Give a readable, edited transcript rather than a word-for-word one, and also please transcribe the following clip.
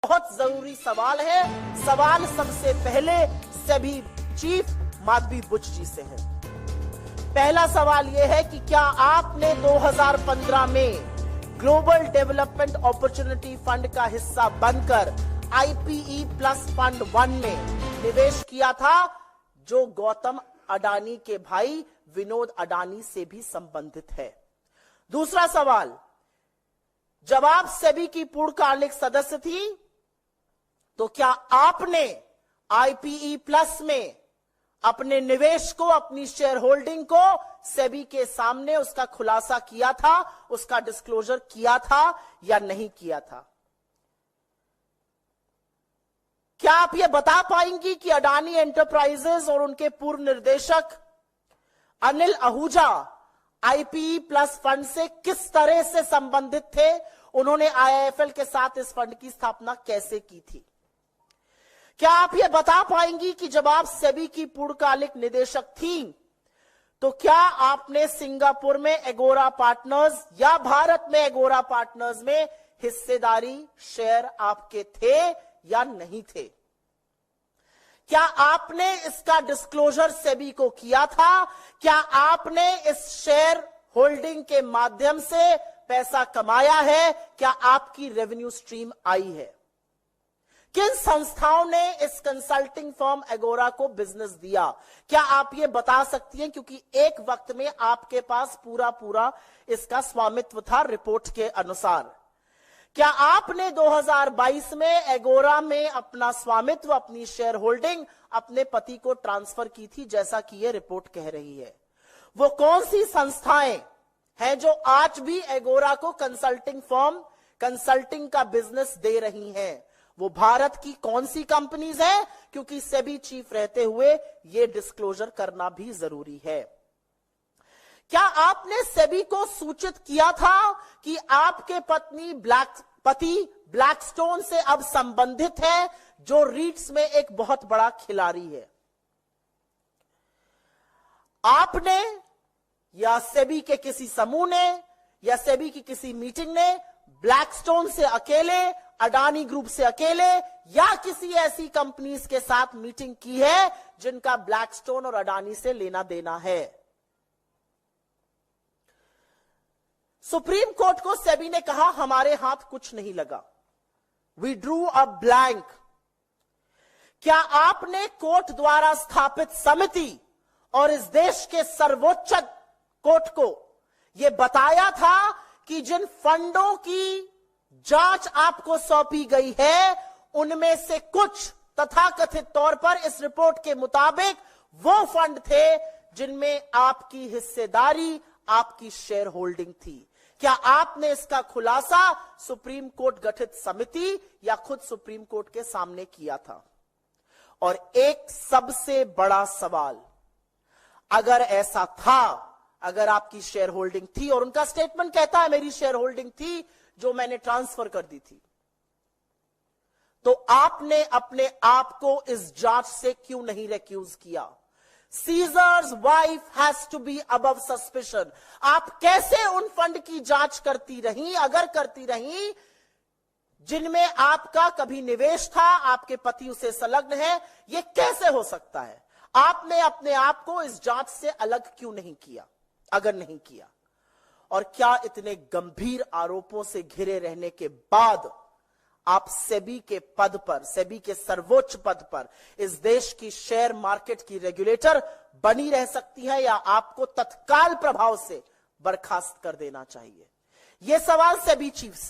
बहुत जरूरी सवाल है। सवाल सबसे पहले सेबी चीफ माधवी बुच जी से है। पहला सवाल यह है कि क्या आपने 2015 में ग्लोबल डेवलपमेंट अपॉर्चुनिटी फंड का हिस्सा बनकर आईपीई प्लस फंड 1 में निवेश किया था, जो गौतम अडानी के भाई विनोद अडानी से भी संबंधित है? दूसरा सवाल, जब आप सेबी की पूर्णकालिक सदस्य थी तो क्या आपने आईपीई प्लस में अपने निवेश को, अपनी शेयर होल्डिंग को सेबी के सामने उसका खुलासा किया था, उसका डिस्क्लोजर किया था या नहीं किया था? क्या आप यह बता पाएंगी कि अडानी एंटरप्राइजेस और उनके पूर्व निर्देशक Anil Ahuja IPE plus fund से किस तरह से संबंधित थे? उन्होंने आईआईएफएल के साथ इस फंड की स्थापना कैसे की थी? क्या आप यह बता पाएंगी कि जब आप सेबी की पूर्णकालिक निदेशक थी तो क्या आपने सिंगापुर में एगोरा पार्टनर्स या भारत में एगोरा पार्टनर्स में हिस्सेदारी शेयर आपके थे या नहीं थे? क्या आपने इसका डिस्क्लोजर सेबी को किया था? क्या आपने इस शेयर होल्डिंग के माध्यम से पैसा कमाया है? क्या आपकी रेवेन्यू स्ट्रीम आई है? किन संस्थाओं ने इस कंसल्टिंग फर्म एगोरा को बिजनेस दिया? क्या आप ये बता सकती हैं? क्योंकि एक वक्त में आपके पास पूरा इसका स्वामित्व था रिपोर्ट के अनुसार। क्या आपने 2022 में एगोरा में अपना स्वामित्व, अपनी शेयर होल्डिंग अपने पति को ट्रांसफर की थी, जैसा कि यह रिपोर्ट कह रही है? वो कौन सी संस्थाएं हैं जो आज भी एगोरा को कंसल्टिंग फर्म, कंसल्टिंग का बिजनेस दे रही हैं? वो भारत की कौन सी कंपनीज हैं? क्योंकि सेबी चीफ रहते हुए यह डिस्क्लोजर करना भी जरूरी है। क्या आपने सेबी को सूचित किया था कि आपके पति ब्लैकस्टोन से अब संबंधित है, जो रीट्स में एक बहुत बड़ा खिलाड़ी है? आपने या सेबी के किसी समूह ने या सेबी की किसी मीटिंग ने ब्लैकस्टोन से अकेले, अडानी ग्रुप से अकेले या किसी ऐसी कंपनीज के साथ मीटिंग की है जिनका ब्लैकस्टोन और अडानी से लेना देना है? सुप्रीम कोर्ट को सेबी ने कहा, हमारे हाथ कुछ नहीं लगा, वी ड्रू अ ब्लैंक। क्या आपने कोर्ट द्वारा स्थापित समिति और इस देश के सर्वोच्च कोर्ट को यह बताया था कि जिन फंडों की जांच आपको सौंपी गई है उनमें से कुछ तथाकथित तौर पर इस रिपोर्ट के मुताबिक वो फंड थे जिनमें आपकी हिस्सेदारी, आपकी शेयर होल्डिंग थी? क्या आपने इसका खुलासा सुप्रीम कोर्ट गठित समिति या खुद सुप्रीम कोर्ट के सामने किया था? और एक सबसे बड़ा सवाल, अगर ऐसा था, अगर आपकी शेयर होल्डिंग थी, और उनका स्टेटमेंट कहता है मेरी शेयर होल्डिंग थी जो मैंने ट्रांसफर कर दी थी, तो आपने अपने आप को इस जांच से क्यों नहीं रिक्यूज किया? Caesar's wife has to be above suspicion. आप कैसे उन फंड की जांच करती रही, अगर करती रही, जिनमें आपका कभी निवेश था, आपके पति उसे संलग्न है? यह कैसे हो सकता है? आपने अपने आप को इस जांच से अलग क्यों नहीं किया, अगर नहीं किया? और क्या इतने गंभीर आरोपों से घिरे रहने के बाद आप सेबी के पद पर, सेबी के सर्वोच्च पद पर, इस देश की शेयर मार्केट की रेगुलेटर बनी रह सकती हैं, या आपको तत्काल प्रभाव से बर्खास्त कर देना चाहिए? यह सवाल सेबी चीफ से